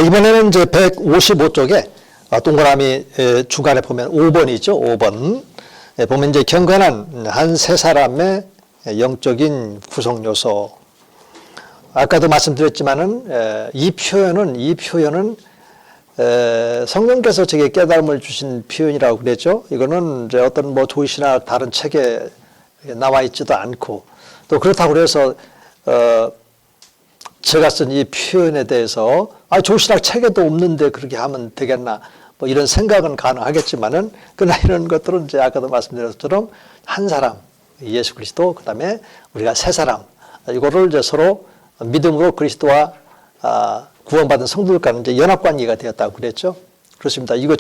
이번에는 이제 155쪽에 동그라미 중간에 보면 5번이죠. 5번. 보면 이제 경건한 한 세 사람의 영적인 구성 요소. 아까도 말씀드렸지만은 이 표현은 성령께서 제게 깨달음을 주신 표현이라고 그랬죠. 이거는 이제 어떤 뭐 조시나 다른 책에 나와 있지도 않고, 또 그렇다고 그래서 제가 쓴 이 표현에 대해서 조시나 책에도 없는데 그렇게 하면 되겠나, 뭐 이런 생각은 가능하겠지만은, 그러나 이런 것들은 이제 아까도 말씀드린 것처럼 한 사람 예수 그리스도, 그다음에 우리가 세 사람, 이거를 이제 서로 믿음으로 그리스도와 구원받은 성도들과는 이제 연합관계가 되었다고 그랬죠. 그렇습니다. 이거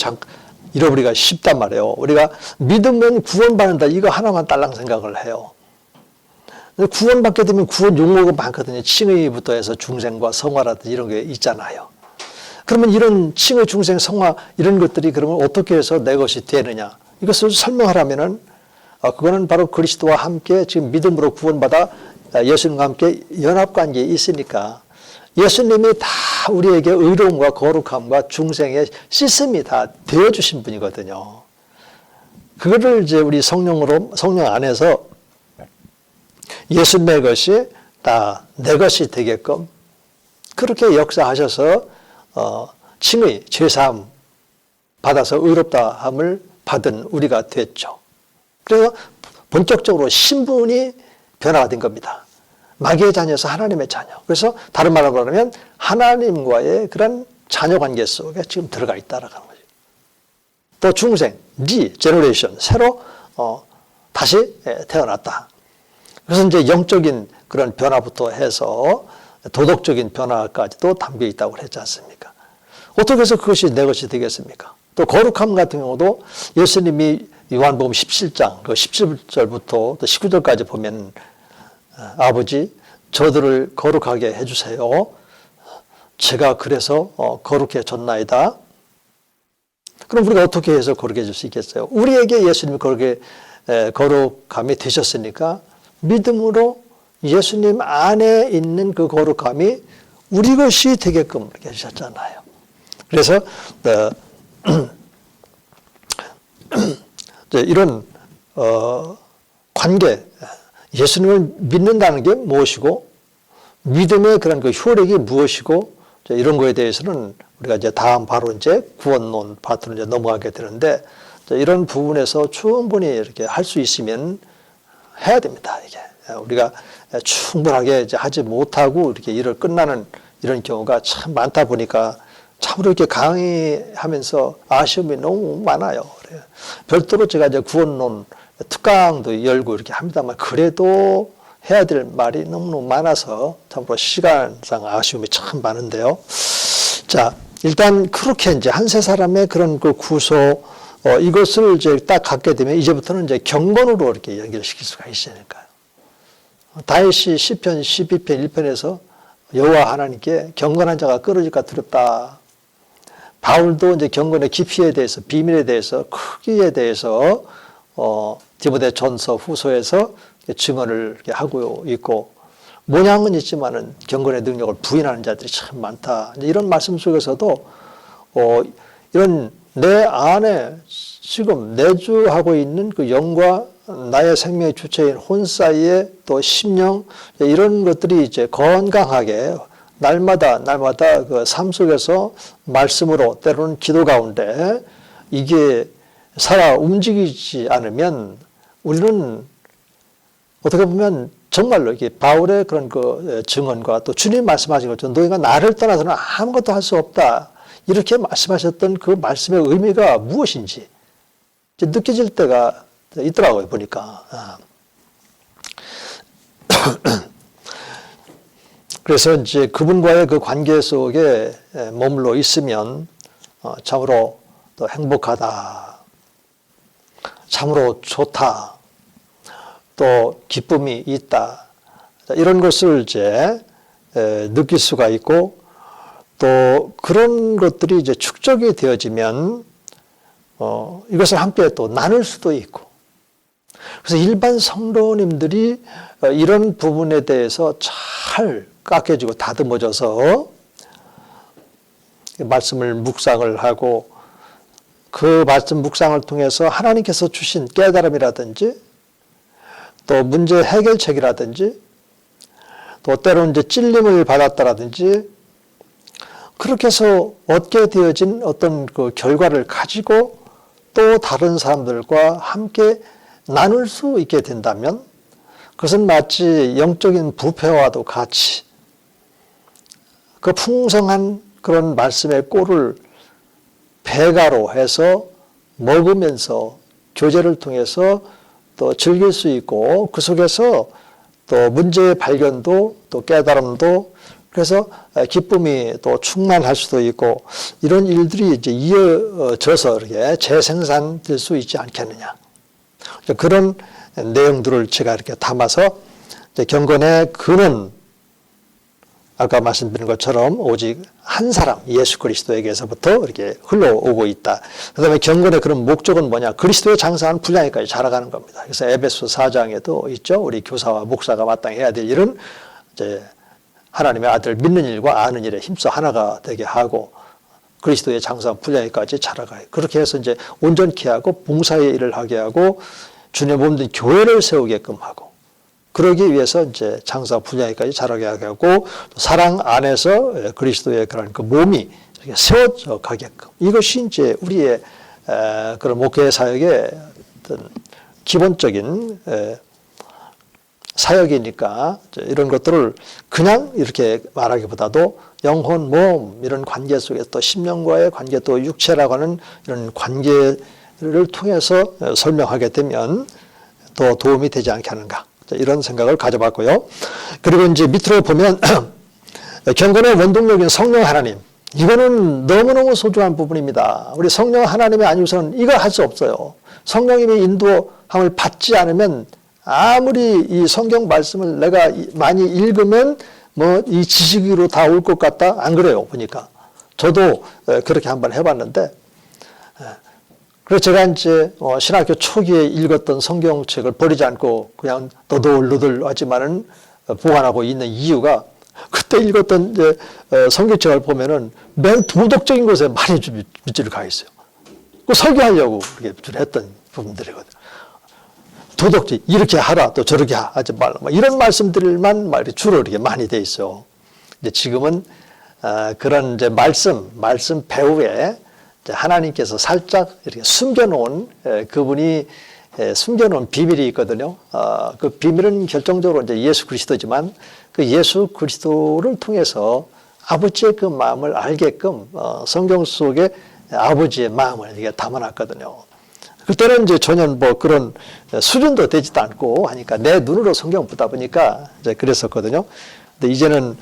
잃어버리기가 쉽단 말이에요. 우리가 믿으면 구원받는다, 이거 하나만 딸랑 생각을 해요. 구원받게 되면 구원 용어가 많거든요. 칭의부터 해서 중생과 성화라든지 이런 게 있잖아요. 그러면 이런 칭의, 중생, 성화 이런 것들이 그러면 어떻게 해서 내 것이 되느냐, 이것을 설명하라면은 그거는 바로 그리스도와 함께 지금 믿음으로 구원받아 예수님과 함께 연합관계에 있으니까, 예수님이 다 우리에게 의로움과 거룩함과 중생의 시스템이 다 되어주신 분이거든요. 그거를 이제 우리 성령 안에서 예수님의 것이 다 내 것이 되게끔 그렇게 역사하셔서 칭의, 죄사함 받아서 의롭다함을 받은 우리가 됐죠. 그래서 본격적으로 신분이 변화가 된 겁니다. 마귀의 자녀에서 하나님의 자녀. 그래서 다른 말로 말하면 하나님과의 그런 자녀 관계 속에 지금 들어가 있다라는 거죠. 또 중생, 제너레이션, 새로 다시 태어났다. 그래서 이제 영적인 그런 변화부터 해서 도덕적인 변화까지도 담겨 있다고 했지 않습니까? 어떻게 해서 그것이 내 것이 되겠습니까? 또 거룩함 같은 경우도 예수님이 요한복음 17장 그 17절부터 또 19절까지 보면 아버지, 저들을 거룩하게 해주세요. 제가 그래서 거룩해졌나이다. 그럼 우리가 어떻게 해서 거룩해질 수 있겠어요? 우리에게 예수님이 거룩함이 되셨으니까 믿음으로 예수님 안에 있는 그 거룩함이 우리 것이 되게끔 이렇게 해주셨잖아요. 그래서 이런 관계, 예수님을 믿는다는 게 무엇이고, 믿음의 그런 그 효력이 무엇이고, 이런 거에 대해서는 우리가 이제 다음 바로 이제 구원론 파트로 이제 넘어가게 되는데, 이런 부분에서 충분히 이렇게 할 수 있으면 해야 됩니다. 이게 우리가 충분하게 이제 하지 못하고 이렇게 일을 끝나는 이런 경우가 참 많다 보니까 참으로 이렇게 강의하면서 아쉬움이 너무 많아요. 그래요. 별도로 제가 이제 구원론 특강도 열고 이렇게 합니다만, 그래도 해야 될 말이 너무너무 많아서 참으로 시간상 아쉬움이 참 많은데요. 자, 일단 그렇게 이제 한 세 사람의 그런 그 구소, 이것을 이제 딱 갖게 되면 이제부터는 이제 경건으로 이렇게 연결시킬 수가 있으니까요. 다윗이 시편 12편 1편에서 여호와 하나님께 경건한 자가 끊어질까 두렵다. 바울도 이제 경건의 깊이에 대해서, 비밀에 대해서, 크기에 대해서 디모데 전서 후서에서 증언을 이렇게 하고 있고, 모양은 있지만은 경건의 능력을 부인하는 자들이 참 많다. 이런 말씀 속에서도 이런 내 안에 지금 내주하고 있는 그 영과 나의 생명의 주체인 혼 사이에 또 심령, 이런 것들이 이제 건강하게 날마다 그 삶 속에서 말씀으로, 때로는 기도 가운데 이게 살아 움직이지 않으면 우리는 어떻게 보면 정말로 이게 바울의 그런 그 증언과 또 주님 말씀하신 것처럼 너희가 나를 떠나서는 아무것도 할 수 없다, 이렇게 말씀하셨던 그 말씀의 의미가 무엇인지 느껴질 때가 있더라고요, 보니까. 그래서 이제 그분과의 그 관계 속에 머물러 있으면 참으로 또 행복하다, 참으로 좋다, 또 기쁨이 있다, 이런 것을 이제 느낄 수가 있고, 또 그런 것들이 이제 축적이 되어지면 이것을 함께 또 나눌 수도 있고, 그래서 일반 성도님들이 이런 부분에 대해서 잘 깎여지고 다듬어져서 말씀을 묵상을 하고 그 말씀 묵상을 통해서 하나님께서 주신 깨달음이라든지 또 문제 해결책이라든지 또 때로는 이제 찔림을 받았다라든지 그렇게 해서 얻게 되어진 어떤 그 결과를 가지고 또 다른 사람들과 함께 나눌 수 있게 된다면 그것은 마치 영적인 부패와도 같이 그 풍성한 그런 말씀의 꼴을 배가로 해서 먹으면서 교제를 통해서 또 즐길 수 있고 그 속에서 또 문제의 발견도 또 깨달음도 그래서 기쁨이 또 충만할 수도 있고 이런 일들이 이제 이어져서 이렇게 재생산될 수 있지 않겠느냐. 그런 내용들을 제가 이렇게 담아서 경건의 근원 아까 말씀드린 것처럼 오직 한 사람 예수 그리스도에게서부터 이렇게 흘러오고 있다. 그다음에 경건의 그런 목적은 뭐냐? 그리스도의 장사한 분량에까지 자라가는 겁니다. 그래서 에베소 4장에도 있죠. 우리 교사와 목사가 마땅히 해야 될 일은 이제 하나님의 아들 믿는 일과 아는 일에 힘써 하나가 되게 하고 그리스도의 장사한 분량에까지 자라가요. 그렇게 해서 이제 온전케 하고 봉사의 일을 하게 하고 주님의 몸된 교회를 세우게끔 하고 그러기 위해서 이제 장사 분야에까지 자라게 하고 사랑 안에서 그리스도의 그런 그 몸이 이렇게 세워져 가게끔 이것이 이제 우리의 그런 목회 사역의 어떤 기본적인 사역이니까 이런 것들을 그냥 이렇게 말하기보다도 영혼, 몸 이런 관계 속에서 또 심령과의 관계 또 육체라고 하는 이런 관계를 통해서 설명하게 되면 더 도움이 되지 않겠는가. 이런 생각을 가져봤고요. 그리고 이제 밑으로 보면 경건의 원동력인 성령 하나님. 이거는 너무너무 소중한 부분입니다. 우리 성령 하나님이 아니고서는 이거 할 수 없어요. 성령님의 인도함을 받지 않으면 아무리 이 성경 말씀을 내가 많이 읽으면 뭐 이 지식으로 다 올 것 같다? 안 그래요. 보니까. 저도 그렇게 한번 해봤는데 그래서 제가 이제 신학교 초기에 읽었던 성경책을 버리지 않고 그냥 너덜너덜 하지만은 보관하고 있는 이유가 그때 읽었던 이제 성경책을 보면은 맨 도덕적인 것에 많이 밑줄을 가 있어요. 그 설교하려고 그렇게 했던 부분들이거든요. 도덕적 이렇게 하라 또 저렇게 하지 말라 이런 말씀들만 주로 이렇게 많이 돼 있어요. 근데 지금은 그런 이제 말씀 배후에 하나님께서 살짝 이렇게 숨겨놓은 그분이 숨겨놓은 비밀이 있거든요. 그 비밀은 결정적으로 이제 예수 그리스도지만 그 예수 그리스도를 통해서 아버지의 그 마음을 알게끔 성경 속에 아버지의 마음을 이게 담아놨거든요. 그때는 이제 전혀 뭐 그런 수준도 되지도 않고 하니까 내 눈으로 성경 보다 보니까 이제 그랬었거든요. 근데 이제는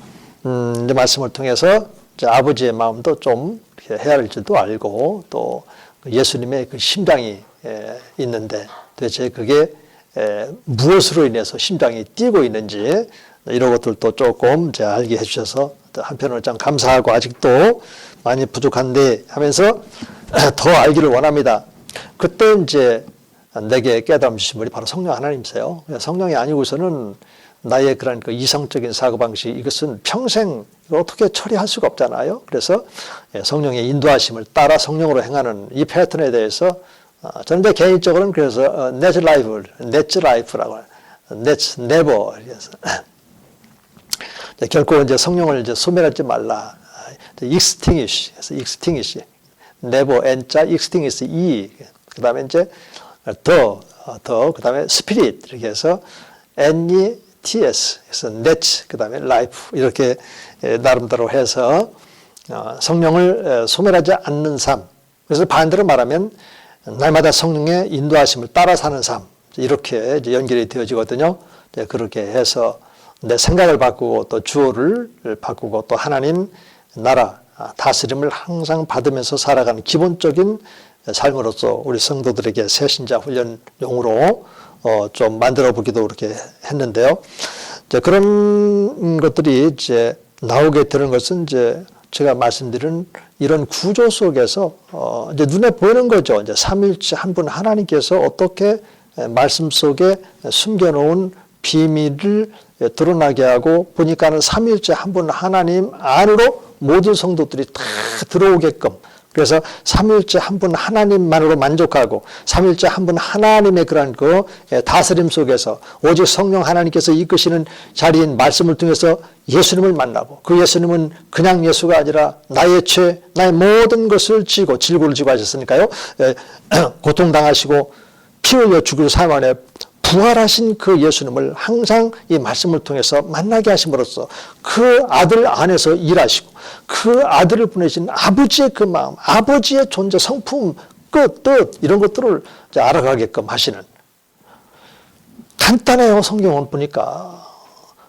이제 말씀을 통해서 이제 아버지의 마음도 좀 헤아릴 줄도 알고 또 예수님의 그 심장이 있는데 도대체 그게 무엇으로 인해서 심장이 뛰고 있는지 이런 것들도 조금 이제 알게 해주셔서 한편으로 참 감사하고 아직도 많이 부족한데 하면서 더 알기를 원합니다. 그때 이제 내게 깨달음 주신 분이 바로 성령 하나님이세요. 성령이 아니고서는 나의 그런 그 이성적인 사고방식 이것은 평생 어떻게 처리할 수가 없잖아요. 그래서 성령의 인도하심을 따라 성령으로 행하는 이 패턴에 대해서 저는 제 개인적으로는 그래서 net life라고 net never 그래서 결코 이제 성령을 이제 소멸하지 말라. extinguish, never n자 extinguish 그다음에 이제 더 그다음에 spirit 이렇게 해서 NETS 그래서 net 그다음에 life 이렇게 나름대로 해서 성령을 소멸하지 않는 삶. 그래서 반대로 말하면 날마다 성령의 인도하심을 따라 사는 삶. 이렇게 이제 연결이 되어지거든요. 그렇게 해서 내 생각을 바꾸고 또 주어를 바꾸고 또 하나님 나라 다스림을 항상 받으면서 살아가는 기본적인 삶으로서 우리 성도들에게 새신자 훈련용으로 좀 만들어 보기도 그렇게 했는데요. 이제 그런 것들이 이제 나오게 되는 것은 이제 제가 말씀드린 이런 구조 속에서 이제 눈에 보이는 거죠. 이제 삼위일체 한 분 하나님께서 어떻게 말씀 속에 숨겨놓은 비밀을 드러나게 하고 보니까는 삼위일체 한 분 하나님 안으로 모든 성도들이 다 들어오게끔, 그래서 삼위일체 한 분 하나님만으로 만족하고 삼위일체 한 분 하나님의 그런 그 다스림 속에서 오직 성령 하나님께서 이끄시는 자리인 말씀을 통해서 예수님을 만나고, 그 예수님은 그냥 예수가 아니라 나의 죄, 나의 모든 것을 지고 질고를 지고 하셨으니까요. 고통당하시고 피 흘려 죽을 삶 안에 부활하신 그 예수님을 항상 이 말씀을 통해서 만나게 하심으로써 그 아들 안에서 일하시고, 그 아들을 보내신 아버지의 그 마음, 아버지의 존재, 성품, 끝, 뜻 이런 것들을 알아가게끔 하시는, 간단해요. 성경을 보니까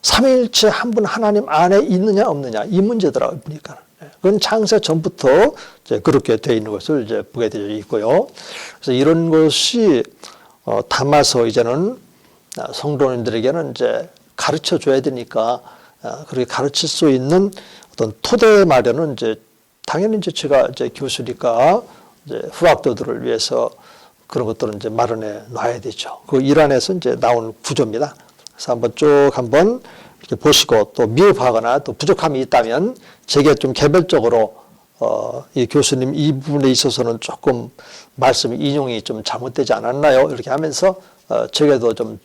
삼위일체 한 분 하나님 안에 있느냐 없느냐 이 문제더라고요. 보니까 그건 창세 전부터 이제 그렇게 되어 있는 것을 이제 보게 되어 있고요. 그래서 이런 것이 담아서 이제는 성도님들에게는 이제 가르쳐 줘야 되니까, 그렇게 가르칠 수 있는 어떤 토대 마련은 이제 당연히 이제 제가 이제 교수니까 이제 후학도들을 위해서 그런 것들은 이제 마련해 놔야 되죠. 그 일 안에서 이제 나온 구조입니다. 그래서 한번 이렇게 보시고, 또 미흡하거나 또 부족함이 있다면 제게 좀 개별적으로 이 교수님 이 부분에 있어서는 조금 말씀 인용이 좀 잘못되지 않았나요? 이렇게 하면서 제게도 좀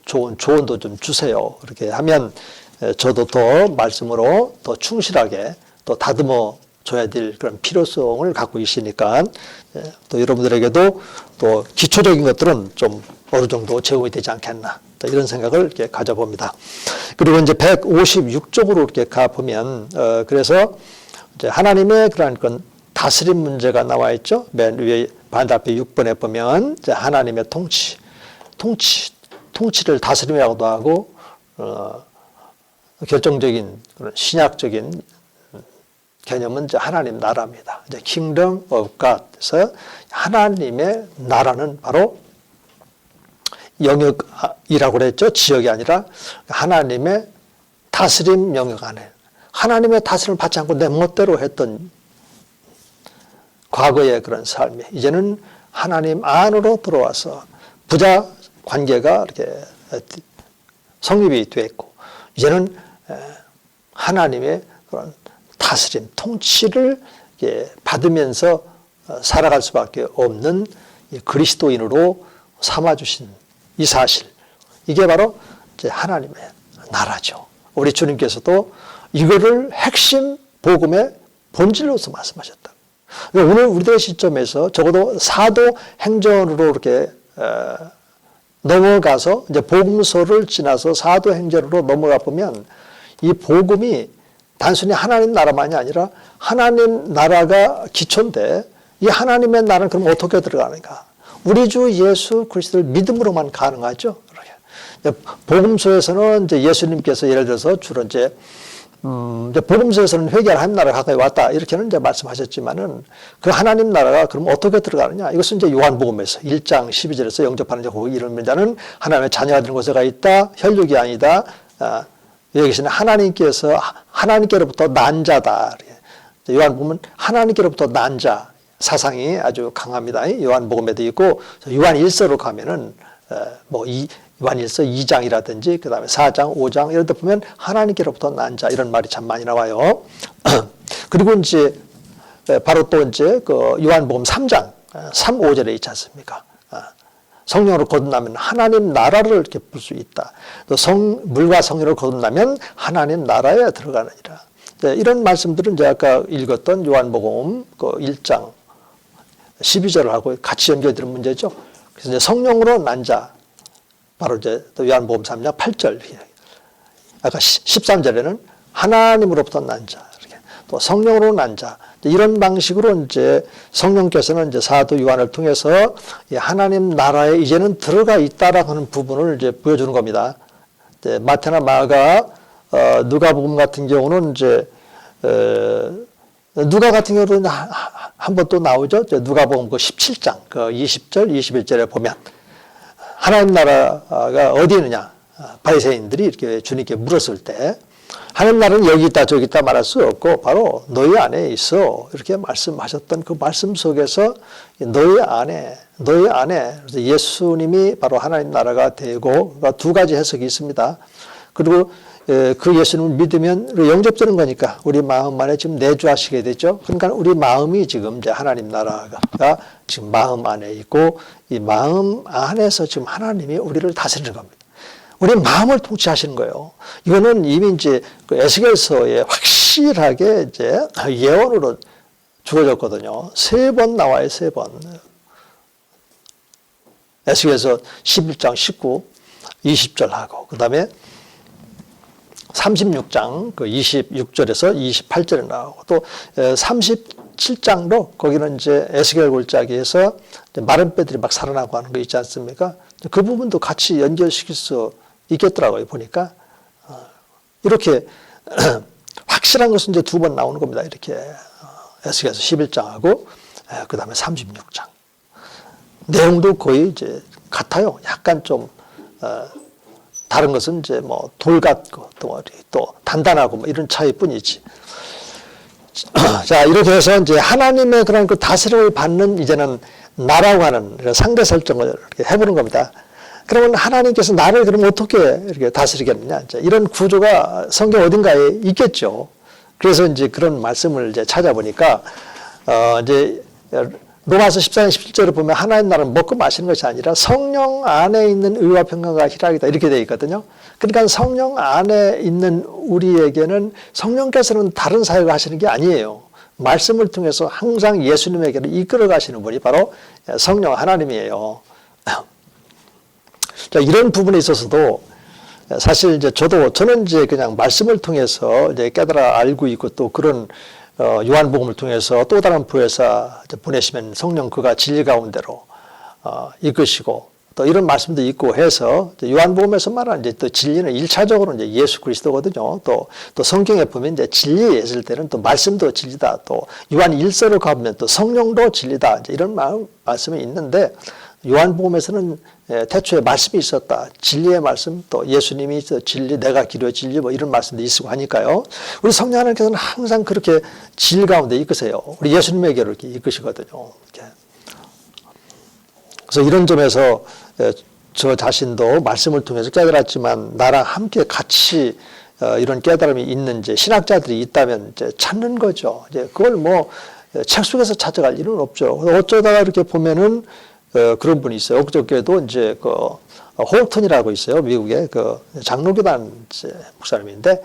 좋은 조언도 좀 주세요. 이렇게 하면 저도 더 말씀으로 더 충실하게 또 다듬어 줘야 될 그런 필요성을 갖고 있으니까, 또 여러분들에게도 또 기초적인 것들은 좀 어느 정도 제공이 되지 않겠나, 또 이런 생각을 이렇게 가져봅니다. 그리고 이제 156쪽으로 이렇게 가보면, 그래서 이제 하나님의 그런 건 다스림 문제가 나와 있죠. 맨 위에 반대앞에 6번에 보면 이제 하나님의 통치를 다스림이라고도 하고, 결정적인 그런 신약적인 개념은 이제 하나님 나라입니다. 이제 Kingdom of God. 그래서 하나님의 나라는 바로 영역이라고 그랬죠. 지역이 아니라 하나님의 다스림 영역 안에, 하나님의 다스림을 받지 않고 내 멋대로 했던 과거의 그런 삶이 이제는 하나님 안으로 들어와서 부자 관계가 이렇게 성립이 됐고, 이제는 하나님의 그런 다스림, 통치를 받으면서 살아갈 수밖에 없는 그리스도인으로 삼아주신 이 사실, 이게 바로 이제 하나님의 나라죠. 우리 주님께서도 이거를 핵심 복음의 본질로서 말씀하셨다. 오늘 우리들의 시점에서 적어도 사도행전으로 이렇게 넘어가서 이제 복음서를 지나서 사도행전으로 넘어가 보면 이 복음이 단순히 하나님 나라만이 아니라 하나님 나라가 기초인데, 이 하나님의 나라는 그럼 어떻게 들어가는가? 우리 주 예수 그리스도를 믿음으로만 가능하죠. 복음서에서는 이제 예수님께서 예를 들어서 주로 이제 복음서에서는 회개할 하나님 나라가 가까이 왔다 이렇게는 이제 말씀하셨지만은, 그 하나님 나라가 그럼 어떻게 들어가느냐? 이것은 이제 요한복음에서 1장 12절에서 영접하는 자 곧 이르는 자는 하나님의 자녀가 되는 곳에 가 있다. 혈육이 아니다. 여기 계시는 하나님께서 하나님께로부터 난 자다. 요한복음은 하나님께로부터 난 자 사상이 아주 강합니다. 요한복음에도 있고, 요한 1서로 가면은 요한 1서 2장이라든지 그 다음에 4장, 5장 이런 데 보면 하나님께로부터 난 자 이런 말이 참 많이 나와요. 그리고 이제 바로 또 이제 그 요한복음 3장 3, 5절에 있지 않습니까? 성령으로 거듭나면 하나님 나라를 이렇게 볼 수 있다. 또 물과 성령으로 거듭나면 하나님 나라에 들어가느니라. 이런 말씀들은 이제 아까 읽었던 요한복음 그 1장 12절을 하고 같이 연결되는 문제죠. 그래서 이제 성령으로 난 자, 바로 이제 또 요한복음 3장 8절. 아까 13절에는 하나님으로부터 난 자, 이렇게 또 성령으로 난 자. 이런 방식으로 이제 성령께서는 이제 사도 요한을 통해서 하나님 나라에 이제는 들어가 있다라고 하는 부분을 이제 보여주는 겁니다. 마태나 마가, 누가복음 같은 경우는 이제 누가 같은 경우는 한 번 또 나오죠. 누가복음 그 17장 그 20절, 21절에 보면 하나님 나라가 어디 있느냐? 바리새인들이 이렇게 주님께 물었을 때 하나님 나라는 여기 있다 저기 있다 말할 수 없고 바로 너희 안에 있어 이렇게 말씀하셨던 그 말씀 속에서 너희 안에 그래서 예수님이 바로 하나님 나라가 되고 두 가지 해석이 있습니다. 그리고 그 예수님을 믿으면 영접되는 거니까 우리 마음 안에 지금 내주하시게 되죠. 그러니까 우리 마음이 지금 이제 하나님 나라가 지금 마음 안에 있고 이 마음 안에서 지금 하나님이 우리를 다스리는 겁니다. 우리 마음을 통치하시는 거예요. 이거는 이미 이제 그 에스겔서에 확실하게 이제 예언으로 주어졌거든요. 3번 나와요, 3번. 에스겔서 11장 19, 20절하고 그 다음에 36장 그 26절에서 28절에 나오고 또 37장도 거기는 이제 에스겔 골짜기에서 마른 뼈들이 막 살아나고 하는 거 있지 않습니까? 그 부분도 같이 연결시킬 수 있겠더라고요. 보니까 이렇게 확실한 것은 이제 2번 나오는 겁니다. 이렇게 에스겔서 11장하고 그 다음에 36장 내용도 거의 이제 같아요. 약간 좀 다른 것은 이제 뭐 돌 같고 또 단단하고 뭐 이런 차이뿐이지. 자, 이렇게 해서 이제 하나님의 그런 그 다스림을 받는 이제는 나라고 하는 상대 설정을 이렇게 해보는 겁니다. 그러면 하나님께서 나를 그럼 어떻게 이렇게 다스리겠느냐? 이제 이런 구조가 성경 어딘가에 있겠죠. 그래서 이제 그런 말씀을 이제 찾아보니까 이제 로마서 14장 17절을 보면 하나님 나라는 먹고 마시는 것이 아니라 성령 안에 있는 의와 평강과 희락이다 이렇게 되어 있거든요. 그러니까 성령 안에 있는 우리에게는 성령께서는 다른 사역을 하시는 게 아니에요. 말씀을 통해서 항상 예수님에게로 이끌어 가시는 분이 바로 성령 하나님이에요. 자, 이런 부분에 있어서도 사실 이제 저는 이제 그냥 말씀을 통해서 이제 깨달아 알고 있고 또 그런 요한복음을 통해서 또 다른 보혜사 보내시면 성령 그가 진리 가운데로 이끄시고 또 이런 말씀도 있고 해서 요한복음에서 말하는 이제 또 진리는 1차적으로 이제 예수 그리스도거든요. 또 성경에 보면 이제 진리에 있을 때는 또 말씀도 진리다. 또 요한 1서로 가보면 또 성령도 진리다. 이제 이런 말씀이 있는데 요한복음에서는 태초에 말씀이 있었다. 진리의 말씀, 또 예수님이 진리, 내가 길이요 진리 뭐 이런 말씀도 있고 하니까요. 우리 성령 하나님께서는 항상 그렇게 진리 가운데 이끄세요. 우리 예수님에게로 이렇게 이끄시거든요. 이렇게. 그래서 이런 점에서 저 자신도 말씀을 통해서 깨달았지만 나랑 함께 같이 이런 깨달음이 있는 이제 신학자들이 있다면 이제 찾는 거죠. 이제 그걸 뭐 책 속에서 찾아갈 일은 없죠. 어쩌다가 이렇게 보면은 그런 분이 있어요. 엊그저께도 이제 그 홀턴이라고 있어요. 미국의 그 장로교단 목사님인데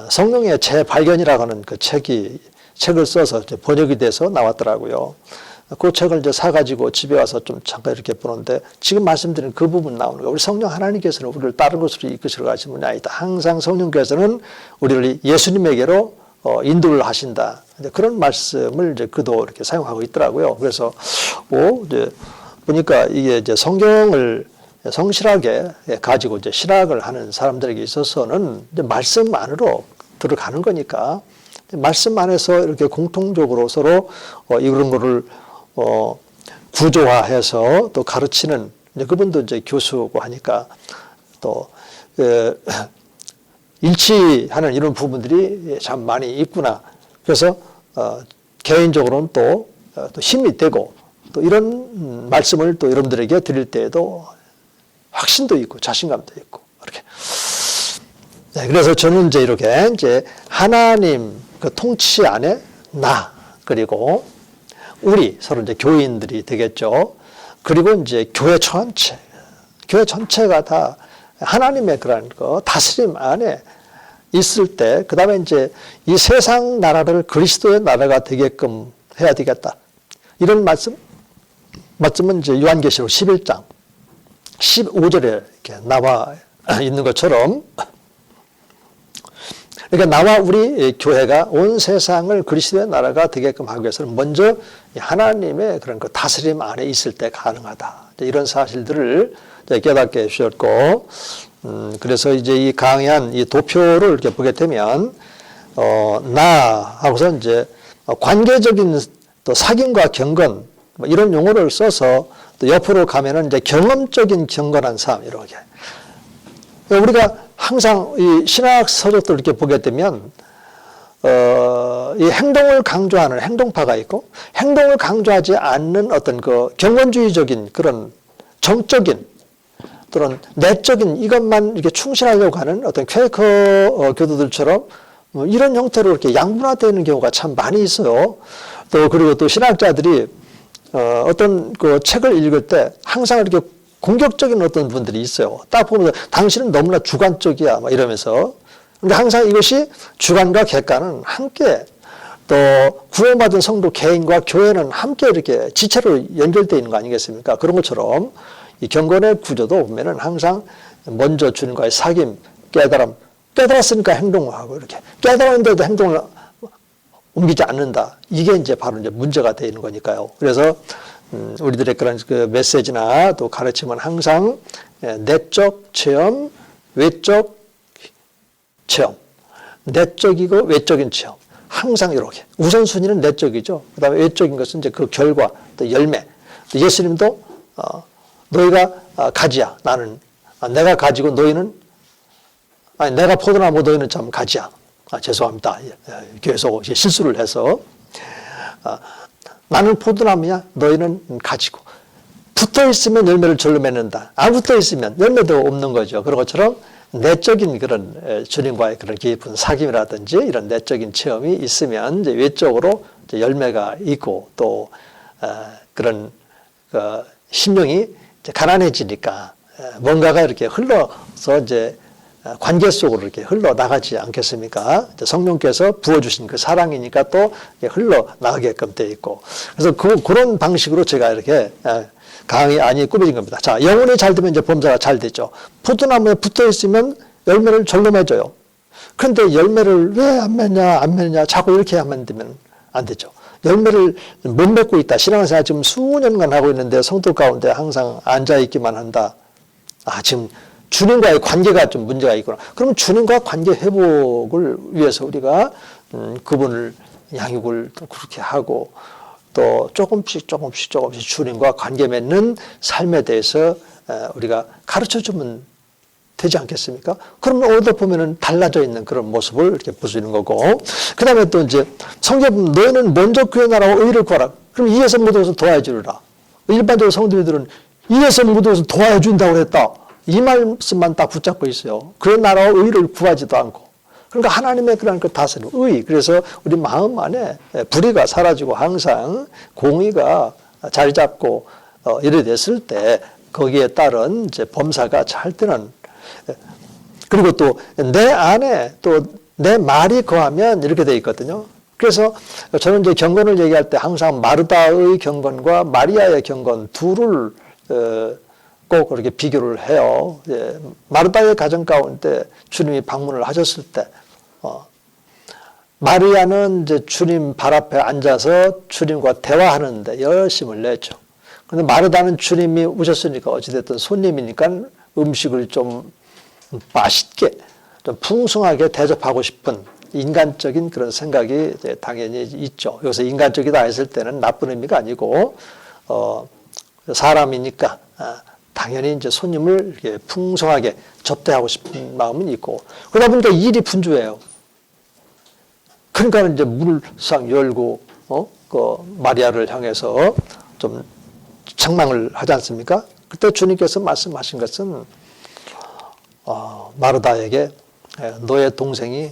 성령의 재발견이라고 하는 그 책을 써서 이제 번역이 돼서 나왔더라고요. 그 책을 이제 사가지고 집에 와서 좀 잠깐 이렇게 보는데 지금 말씀드린 그 부분 나오는 거예요. 우리 성령 하나님께서는 우리를 다른 곳으로 이끄시러 가시는 분이 아니다. 항상 성령께서는 우리를 예수님에게로 인도를 하신다. 이제 그런 말씀을 이제 그도 이렇게 사용하고 있더라고요. 그래서 이제 보니까 이게 이제 성경을 성실하게 가지고 이제 신학을 하는 사람들에게 있어서는 이제 말씀 안으로 들어가는 거니까 말씀 안에서 이렇게 공통적으로 서로 이런 거를 구조화해서 또 가르치는 이제 그분도 이제 교수고 하니까 또 일치하는 이런 부분들이 참 많이 있구나. 그래서 개인적으로는 또 힘이 되고 또 이런 말씀을 또 여러분들에게 드릴 때에도 확신도 있고 자신감도 있고 이렇게. 네, 그래서 저는 이제 이렇게 이제 하나님 그 통치 안에 나 그리고 우리 서로 이제 교인들이 되겠죠. 그리고 이제 교회 전체가 다 하나님의 그런 거 다스림 안에 있을 때, 그 다음에 이제 이 세상 나라를 그리스도의 나라가 되게끔 해야 되겠다. 이런 말씀은 이제 요한계시록 11장 15절에 이렇게 나와 있는 것처럼, 그러니까 나와 우리 교회가 온 세상을 그리스도의 나라가 되게끔 하기 위해서는 먼저 하나님의 그런 그 다스림 안에 있을 때 가능하다. 이런 사실들을 깨닫게 해주셨고, 그래서 이제 이 강의한 이 도표를 이렇게 보게 되면, 나 하고서 이제 관계적인 또 사귐과 경건, 뭐 이런 용어를 써서 또 옆으로 가면은 이제 경험적인 경건한 삶, 이렇게. 우리가 항상 이 신학 서적들 이렇게 보게 되면, 이 행동을 강조하는 행동파가 있고, 행동을 강조하지 않는 어떤 그 경건주의적인 그런 정적인 또는 내적인 이것만 이렇게 충실하려고 하는 어떤 퀘이커 교도들처럼 뭐 이런 형태로 이렇게 양분화되는 경우가 참 많이 있어요. 또 그리고 또 신학자들이 어떤 그 책을 읽을 때 항상 이렇게 공격적인 어떤 분들이 있어요. 딱 보면서 당신은 너무나 주관적이야 막 이러면서. 근데 항상 이것이 주관과 객관은 함께 또 구원받은 성도 개인과 교회는 함께 이렇게 지체로 연결되어 있는 거 아니겠습니까? 그런 것처럼 이 경건의 구조도 보면은 항상 먼저 주님과의 사귐, 깨달음, 깨달았으니까 행동을 하고 이렇게 깨달았는데도 행동을 옮기지 않는다. 이게 이제 바로 이제 문제가 되어 있는 거니까요. 그래서 우리들의 그런 그 메시지나 또 가르침은 항상 내적 체험, 외적 체험, 내적이고 외적인 체험. 항상 이렇게 우선순위는 내적이죠. 그다음에 외적인 것은 이제 그 결과, 또 열매. 또 예수님도 너희가 가지야. 나는 내가 가지고 너희는 아니 내가 포도나무 너희는 참 가지야. 죄송합니다. 계속 실수를 해서 나는 포도나무야. 너희는 가지고 붙어 있으면 열매를 절로 맺는다. 안 붙어 있으면 열매도 없는 거죠. 그런 것처럼 내적인 그런 주님과의 그런 깊은 사귐이라든지 이런 내적인 체험이 있으면 이제 외적으로 이제 열매가 있고 또 그런 심령이 이제 가난해지니까 뭔가가 이렇게 흘러서 이제 관계 속으로 이렇게 흘러 나가지 않겠습니까? 성령께서 부어주신 그 사랑이니까 또 흘러 나가게끔 되어 있고 그래서 그런 방식으로 제가 이렇게 강의 안이 꾸며진 겁니다. 자, 영혼이 잘 되면 이제 범사가 잘 되죠. 포도나무에 붙어 있으면 열매를 절로 맺어요. 그런데 열매를 왜 안 맺냐, 자꾸 이렇게 하면 되면 안 되죠. 열매를 못 맺고 있다. 신앙생활 지금 수년간 하고 있는데 성도 가운데 항상 앉아있기만 한다. 지금 주님과의 관계가 좀 문제가 있구나. 그러면 주님과 관계 회복을 위해서 우리가 그분을 양육을 그렇게 하고 또 조금씩 주님과 관계 맺는 삶에 대해서 우리가 가르쳐 주면 되지 않겠습니까? 그러면 어디다 보면은 달라져 있는 그런 모습을 이렇게 볼 수 있는 거고. 그 다음에 또 이제 성경 너희는 먼저 그의 나라와 의를 구하라. 그럼 이에서 묻어서 도와해 주리라. 일반적으로 성도들은 이에서 묻어서 도와해 준다고 그랬다. 이 말씀만 딱 붙잡고 있어요. 그의 나라와 의를 구하지도 않고. 그러니까 하나님의 그런 그 다스림, 의. 그래서 우리 마음 안에 불의가 사라지고 항상 공의가 자리 잡고 이래 됐을 때 거기에 따른 이제 범사가 잘 되는. 그리고 또 내 안에 또 내 말이 거하면 이렇게 돼 있거든요. 그래서 저는 이제 경건을 얘기할 때 항상 마르다의 경건과 마리아의 경건 둘을 꼭 그렇게 비교를 해요. 마르다의 가정 가운데 주님이 방문을 하셨을 때, 마리아는 이제 주님 발 앞에 앉아서 주님과 대화하는데 열심을 냈죠. 근데 마르다는 주님이 오셨으니까 어찌됐든 손님이니까 음식을 좀 맛있게, 좀 풍성하게 대접하고 싶은 인간적인 그런 생각이 이제 당연히 있죠. 여기서 인간적이다 했을 때는 나쁜 의미가 아니고, 사람이니까, 당연히 이제 손님을 이렇게 풍성하게 접대하고 싶은 마음은 있고, 그러다 보니까 일이 분주해요. 그러니까 이제 문을 싹 열고, 그 마리아를 향해서 좀 책망을 하지 않습니까? 그때 주님께서 말씀하신 것은, 마르다에게 너의 동생이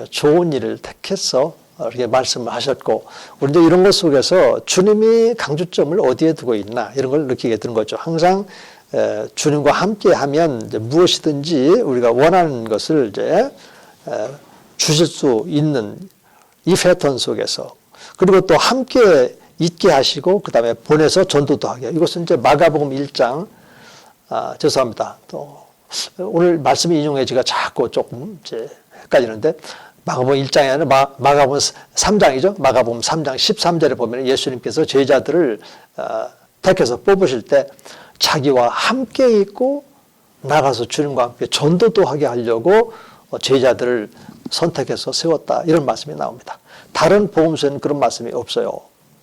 좋은 일을 택했어. 이렇게 말씀을 하셨고, 우리 이제 이런 것 속에서 주님이 강조점을 어디에 두고 있나, 이런 걸 느끼게 되는 거죠. 항상, 주님과 함께 하면 이제 무엇이든지 우리가 원하는 것을 이제, 주실 수 있는 이 패턴 속에서, 그리고 또 함께 있게 하시고, 그 다음에 보내서 전도도 하게. 이것은 이제 마가복음 1장, 죄송합니다. 또, 오늘 말씀 인용해지가 자꾸 조금 이제 헷갈리는데, 마가복음 1장이 아니라 마가복음 3장이죠. 마가복음 3장 13절에 보면 예수님께서 제자들을 택해서 뽑으실 때 자기와 함께 있고 나가서 주님과 함께 전도도 하게 하려고 제자들을 선택해서 세웠다. 이런 말씀이 나옵니다. 다른 복음서에는 그런 말씀이 없어요.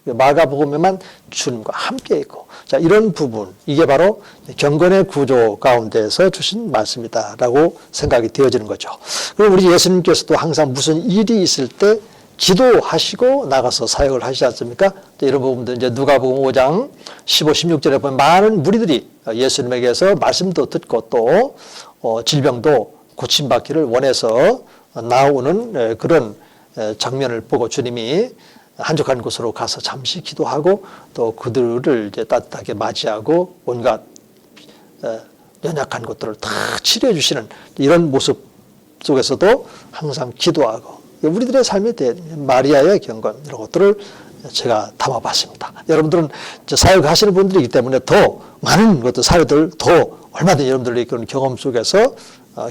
마가복음에만 주님과 함께 있고, 자, 이런 부분, 이게 바로 경건의 구조 가운데서 주신 말씀이다라고 생각이 되어지는 거죠. 그리고 우리 예수님께서도 항상 무슨 일이 있을 때 기도하시고 나가서 사역을 하시지 않습니까? 이런 부분도 이제 누가복음 5장 15, 16절에 보면 많은 무리들이 예수님에게서 말씀도 듣고 또 질병도 고침받기를 원해서 나오는 그런 장면을 보고 주님이 한적한 곳으로 가서 잠시 기도하고 또 그들을 이제 따뜻하게 맞이하고 온갖 연약한 것들을 다 치료해 주시는 이런 모습 속에서도 항상 기도하고 우리들의 삶에 대한 마리아의 경건 이런 것들을 제가 담아봤습니다. 여러분들은 사역하시는 분들이기 때문에 더 많은 것들 사회들 더 얼마든지 여러분들의 그런 경험 속에서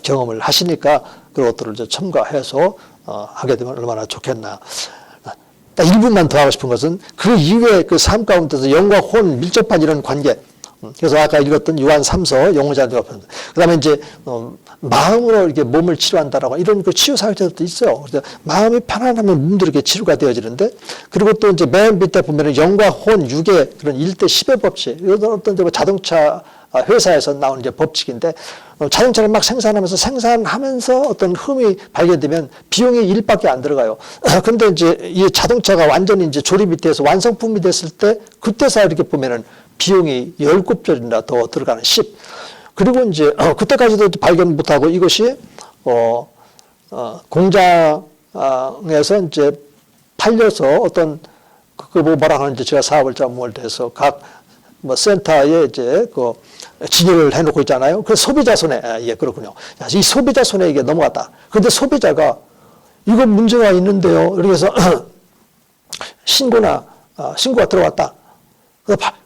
경험을 하시니까 그런 것들을 이제 첨가해서 하게 되면 얼마나 좋겠나. 딱 1분만 더 하고 싶은 것은 그 이후에 그 삶 가운데서 영과 혼 밀접한 이런 관계. 그래서 아까 읽었던 요한 3서 영혼자들 그 다음에 이제 마음으로 이렇게 몸을 치료한다라고 이런 그 치유 사역자들도 있어요. 그래서 마음이 편안하면 몸도 이렇게 치료가 되어지는데 그리고 또 이제 맨 밑에 보면은 영과 혼, 육의 그런 1대 10의 법칙. 이런 어떤 자동차 회사에서 나오는 이제 법칙인데 자동차를 막 생산하면서 생산하면서 어떤 흠이 발견되면 비용이 1밖에 안 들어가요. 근데 이제 이 자동차가 완전히 이제 조립이 돼서 완성품이 됐을 때 그때서 이렇게 보면은 비용이 10곱절이나 더 들어가는 10. 그리고 이제 그때까지도 발견 못하고 이것이 공장에서 이제 팔려서 어떤 그 뭐라 하는지 제가 사업을 잘 해서 각 뭐 센터에 이제 그 진열을 해놓고 있잖아요. 그 소비자 손에 예 그렇군요. 이 소비자 손에 이게 넘어갔다. 그런데 소비자가 이거 문제가 있는데요. 그래서 신고가 들어왔다.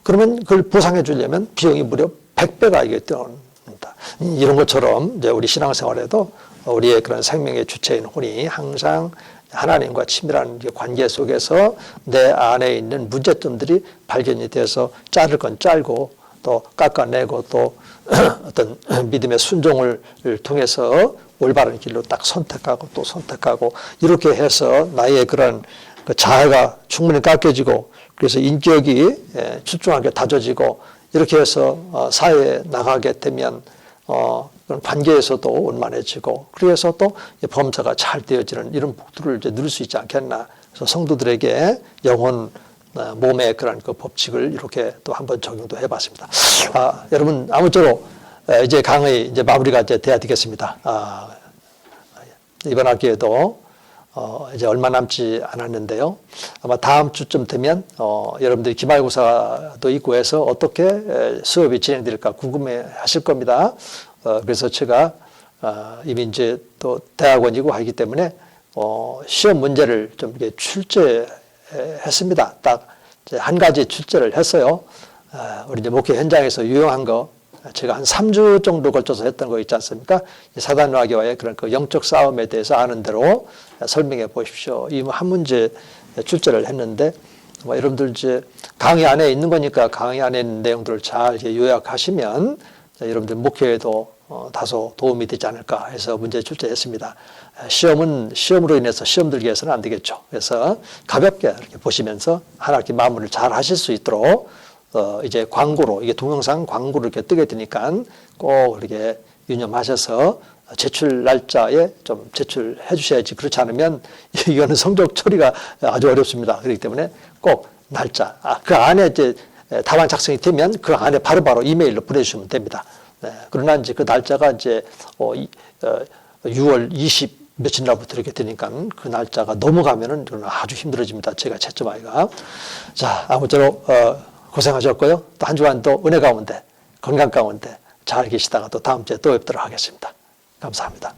그러면 그걸 보상해 주려면 비용이 무려 100배가 이게 들어옵니다. 이런 것처럼 이제 우리 신앙생활에도 우리의 그런 생명의 주체인 혼이 항상 하나님과 친밀한 관계 속에서 내 안에 있는 문제점들이 발견이 돼서 자를 건 자르고 또 깎아내고 또 어떤 믿음의 순종을 통해서 올바른 길로 딱 선택하고 또 선택하고 이렇게 해서 나의 그런 그 자아가 충분히 깎여지고 그래서 인격이 출중하게 다져지고 이렇게 해서 사회에 나가게 되면 그런 관계에서도 원만해지고 그래서 또 범사가 잘 되어지는 이런 복들을 이제 누릴 수 있지 않겠나. 그래서 성도들에게 영혼, 몸의 그런 그 법칙을 이렇게 또 한번 적용도 해봤습니다. 여러분 아무쪼록 이제 강의 이제 마무리가 이제 돼야 되겠습니다. 이번 학기에도 이제 얼마 남지 않았는데요. 아마 다음 주쯤 되면 여러분들이 기말고사도 있고 해서 어떻게 수업이 진행될까 궁금해 하실 겁니다. 그래서 제가 이미 이제 또 대학원이고 하기 때문에 시험 문제를 좀 이렇게 출제했습니다. 딱 한 가지 출제를 했어요. 우리 이제 목회 현장에서 유용한 거 제가 한 3주 정도 걸쳐서 했던 거 있지 않습니까? 사단마귀와의 그런 그 영적 싸움에 대해서 아는 대로 설명해 보십시오. 이 한 문제 출제를 했는데 여러분들 이제 강의 안에 있는 거니까 강의 안에 있는 내용들을 잘 요약하시면 여러분들 목회에도 다소 도움이 되지 않을까 해서 문제 출제했습니다. 시험은 시험으로 인해서 시험 들기 위해서는 안 되겠죠. 그래서 가볍게 이렇게 보시면서 한 학기 마무리를 잘 하실 수 있도록 이제 광고로 이게 동영상 광고로 이렇게 뜨게 되니까 꼭 이렇게 유념하셔서 제출 날짜에 좀 제출해 주셔야지. 그렇지 않으면 이거는 성적 처리가 아주 어렵습니다. 그렇기 때문에 꼭 날짜 그 안에 이제 답안 작성이 되면 그 안에 바로바로 이메일로 보내주시면 됩니다. 네. 그러나 이제 그 날짜가 이제 6월 20 며칠 날부터 이렇게 되니까 그 날짜가 넘어가면은 아주 힘들어집니다. 제가 채점하기가. 자, 아무쪼록 고생하셨고요. 또 한 주간 또 은혜 가운데 건강 가운데 잘 계시다가 또 다음 주에 또 뵙도록 하겠습니다. 감사합니다.